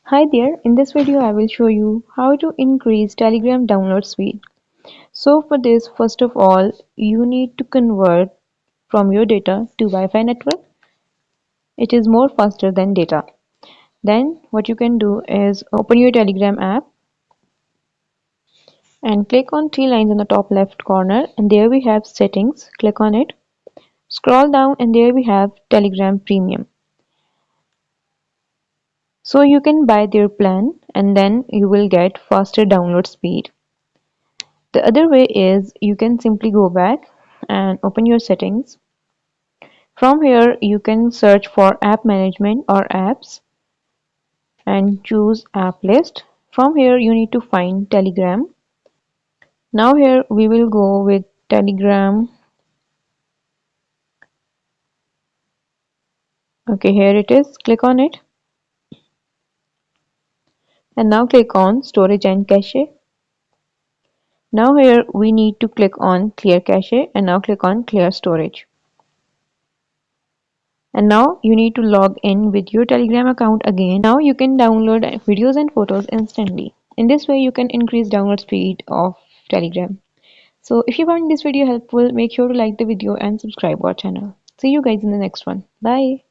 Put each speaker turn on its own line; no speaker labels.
Hi there, in this video I will show you how to increase Telegram download speed. So for this, first of all, you need to convert from your data to Wi-Fi network. It is more faster than data. Then what you can do is open your Telegram app and click on three lines in the top left corner, and there we have settings. Click on it. Scroll down and there we have Telegram Premium. So you can buy their plan and then you will get faster download speed. The other way is you can simply go back and open your settings. From here you can search for app management or apps and choose app list. From here you need to find Telegram. Now here we will go with Telegram. Okay, here it is. Click on it and now click on storage and cache. Now here we need to click on clear cache and now click on clear storage. And now you need to log in with your Telegram account again. Now you can download videos and photos instantly. In this way you can increase download speed of Telegram. So if you found this video helpful, make sure to like the video and subscribe our channel. See you guys in the next one. Bye.